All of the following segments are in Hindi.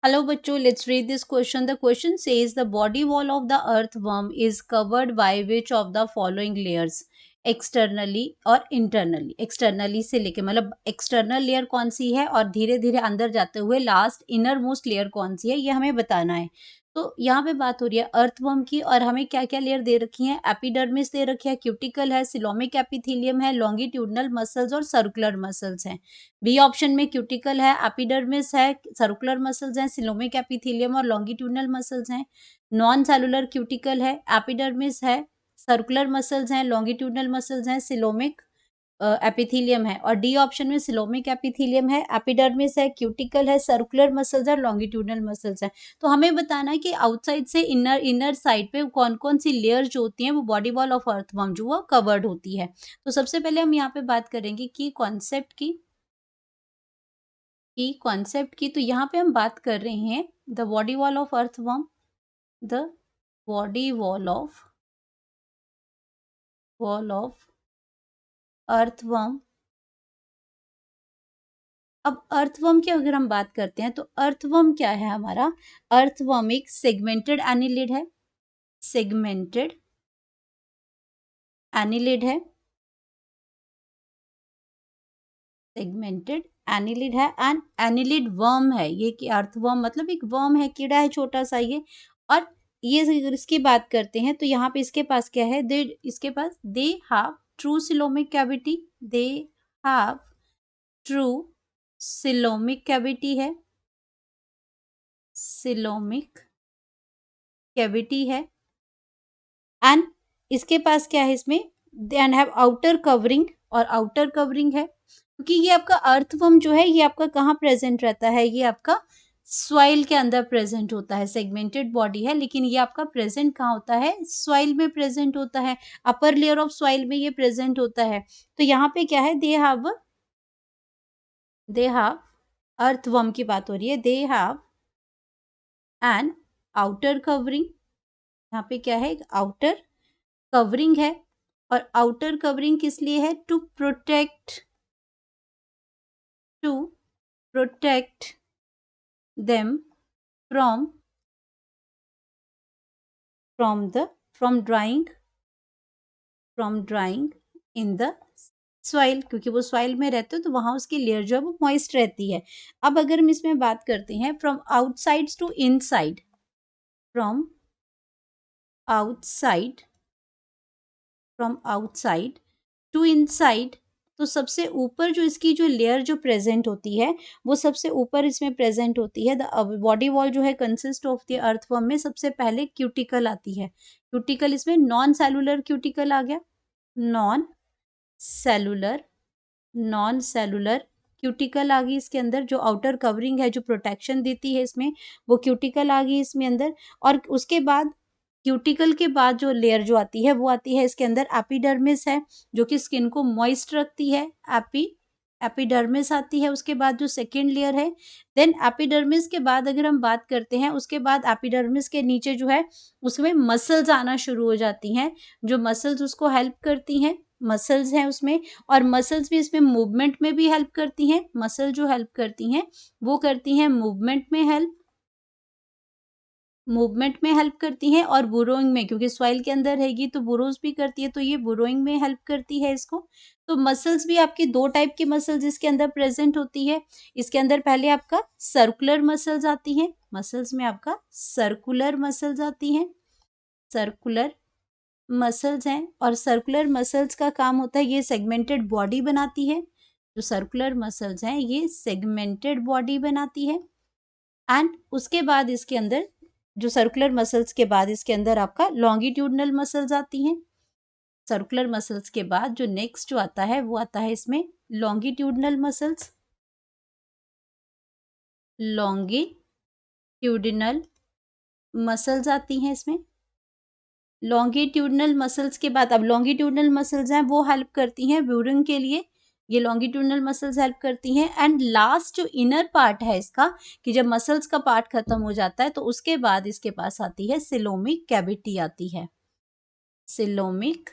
Hello, bachcho. Let's read this question. The question says the body wall of the earthworm is covered by which of the following layers? Externally और इंटरनली. एक्सटर्नली से लेके मतलब एक्सटर्नल लेयर कौन सी है और धीरे धीरे अंदर जाते हुए लास्ट इनर मोस्ट लेयर कौन सी है, ये हमें बताना है. तो यहाँ पे बात हो रही है अर्थवर्म की और हमें क्या क्या लेयर दे रखी है. एपिडर्मिस दे रखी है, क्यूटिकल है, सिलोमिक एपिथेलियम है, लॉन्गिट्यूडनल मसल्स और सर्कुलर मसल्स हैं. बी ऑप्शन में क्यूटिकल है, एपिडर्मिस है, सर्कुलर मसल्स हैं, सिलोमिक एपिथेलियम और लॉन्गिट्यूडनल मसल्स हैं. नॉन सेलुलर क्यूटिकल है, एपिडर्मिस है, सर्कुलर मसल्स हैं, लॉन्गिट्यूडनल मसल्स हैं, सिलोमिक एपिथेलियम है. और डी ऑप्शन में सिलोमिक एपिथेलियम है, एपिडर्मिस है, क्यूटिकल है, सर्कुलर मसल्स और लॉन्गिट्यूडनल मसल्स हैं. तो हमें बताना है कि आउटसाइड से इनर इनर साइड पे कौन कौन सी लेयर जो होती हैं वो बॉडी वॉल ऑफ अर्थवर्म जो वो कवर्ड होती है. तो सबसे पहले हम यहाँ पे बात करेंगे की कॉन्सेप्ट की. तो यहाँ पे हम बात कर रहे हैं the body wall of earthworm. The body wall of earthworm. अब अर्थवर्म की अगर हम बात करते हैं तो अर्थवर्म क्या है हमारा. अर्थवर्म एक सेगमेंटेड एनिलिड है. सेगमेंटेड एनिलिड है. सेगमेंटेड एनिलिड है एंड एनिलिड वर्म है ये. कि अर्थवर्म मतलब एक वर्म है, कीड़ा है छोटा सा ये. और ये इसकी बात करते हैं तो यहाँ पे इसके पास क्या है, they have true coelomic cavity. They have true coelomic cavity है. सिलोमिक कैविटी है. एंड इसके पास क्या है इसमें, एंड हैव आउटर कवरिंग. और आउटर कवरिंग है क्योंकि ये आपका अर्थवर्म जो है ये आपका कहाँ प्रेजेंट रहता है, ये आपका सॉइल के अंदर प्रेजेंट होता है. सेगमेंटेड बॉडी है लेकिन ये आपका प्रेजेंट कहाँ होता है, सॉइल में प्रेजेंट होता है. अपर लेयर ऑफ सॉइल में ये प्रेजेंट होता है. तो यहाँ पे क्या है, दे हैव अर्थवर्म की बात हो रही है. They have an outer covering. यहाँ पे क्या है, आउटर कवरिंग है. और आउटर कवरिंग किस लिए है, to protect them from drying in the soil. क्योंकि वो सॉइल में रहते हो तो वहां उसकी लेयर जो है वो मॉइस्ट रहती है. अब अगर हम इसमें बात करते हैं from outside to inside. From outside to inside. तो सबसे ऊपर जो इसकी जो लेयर जो प्रेजेंट होती है वो सबसे ऊपर इसमें प्रेजेंट होती है. द बॉडी वॉल जो है कंसिस्ट ऑफ द अर्थवर्म में सबसे पहले क्यूटिकल आती है. क्यूटिकल इसमें नॉन सेलुलर क्यूटिकल आ गया. Non cellular non cellular cuticle आ गई इसके अंदर. जो आउटर कवरिंग है जो प्रोटेक्शन देती है इसमें वो क्यूटिकल आ गई इसमें अंदर. और उसके बाद क्यूटिकल के बाद जो लेयर जो आती है वो आती है इसके अंदर एपिडर्मिस है जो कि स्किन को मॉइस्ट रखती है. एपिडर्मिस आती है. उसके बाद जो सेकेंड लेयर है, देन एपिडर्मिस के बाद अगर हम बात करते हैं उसके बाद एपिडर्मिस के नीचे जो है उसमें मसल्स आना शुरू हो जाती हैं. जो मसल्स उसको हेल्प करती हैं, मसल्स हैं उसमें. और मसल्स भी इसमें मूवमेंट में भी हेल्प करती हैं. मसल जो हेल्प करती हैं वो करती हैं मूवमेंट में हेल्प करती हैं. और बुरोइंग में, क्योंकि सॉइल के अंदर रहेगी तो बुरोज भी करती है तो ये बुरोइंग में हेल्प करती है इसको. तो मसल्स भी आपकी दो टाइप की मसल्स इसके अंदर प्रेजेंट होती है. इसके अंदर पहले आपका सर्कुलर मसल्स आती हैं. मसल्स में आपका सर्कुलर मसल्स आती हैं. सर्कुलर मसल्स हैं और सर्कुलर मसल्स का काम होता है ये सेगमेंटेड बॉडी बनाती है. जो सर्कुलर मसल्स हैं ये सेगमेंटेड बॉडी बनाती है. एंड उसके बाद इसके अंदर जो सर्कुलर मसल्स के बाद इसके अंदर आपका लॉन्गिट्यूडनल मसल्स आती हैं. सर्कुलर मसल्स के बाद जो नेक्स्ट जो आता है वो आता है इसमें लॉन्गिट्यूडनल मसल्स आती हैं इसमें. लॉन्गिट्यूडनल मसल्स के बाद अब लॉन्गिट्यूडनल मसल्स हैं वो हेल्प करती हैं ब्यूरिंग के लिए. ये लॉन्गिट्यूडनल मसल्स हेल्प करती हैं. एंड लास्ट जो इनर पार्ट है इसका, कि जब मसल्स का पार्ट खत्म हो जाता है तो उसके बाद इसके पास आती है सिलोमिक कैविटी आती है. सिलोमिक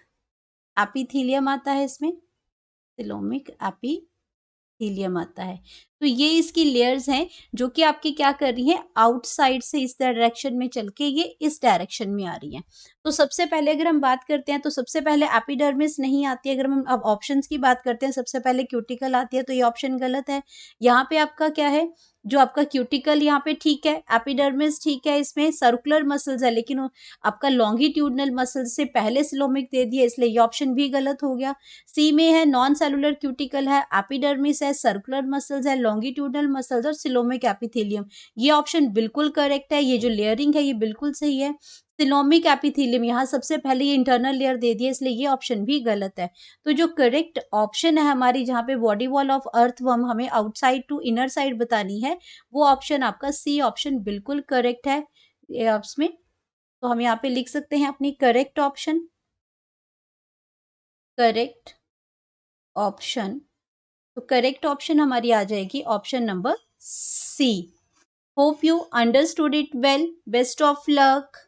एपिथेलियम आता है इसमें. सिलोमिक एपिथेलियम आता है. तो ये इसकी लेयर्स हैं जो कि आपकी क्या कर रही हैं, आउटसाइड से इस डायरेक्शन में चल के ये इस डायरेक्शन में आ रही हैं। तो सबसे पहले अगर हम बात करते हैं तो सबसे पहले एपिडर्मिस नहीं आती है। अगर हम अब ऑप्शंस की बात करते हैं, सबसे पहले क्यूटिकल आती है, तो ये ऑप्शन गलत है। यहाँ पे आपका क्या है, जो आपका क्यूटिकल यहाँ पे ठीक है, एपिडर्मिस ठीक है, इसमें सर्कुलर मसल्स है, लेकिन आपका लॉन्गिट्यूडनल मसल्स से पहले सिलोमिक दे दिया, इसलिए ये ऑप्शन भी गलत हो गया। सी में है नॉन सेलुलर क्यूटिकल है, एपिडर्मिस है, सर्कुलर मसल्स है, लॉन्गिट्यूडनल मसल्स और सिलोमिक एपिथेलियम। ये ऑप्शन बिल्कुल करेक्ट है। ये जो लेयरिंग है ये बिल्कुल सही है। सिलोमिक एपिथेलियम यहाँ सबसे पहले ये इंटरनल लेयर दे दिया, इसलिए ये ऑप्शन भी गलत है। तो जो करेक्ट ऑप्शन है हमारी, जहाँ पे बॉडी वॉल ऑफ अर्थवर्म हमें आउटसाइड टू इनर साइड बतानी है, वो ऑप्शन आपका सी ऑप्शन बिल्कुल करेक्ट है। ये इसमें तो हम यहाँ पे लिख सकते हैं अपनी करेक्ट ऑप्शन, करेक्ट ऑप्शन। तो करेक्ट ऑप्शन हमारी आ जाएगी option number C. Hope you understood it well. Best of luck.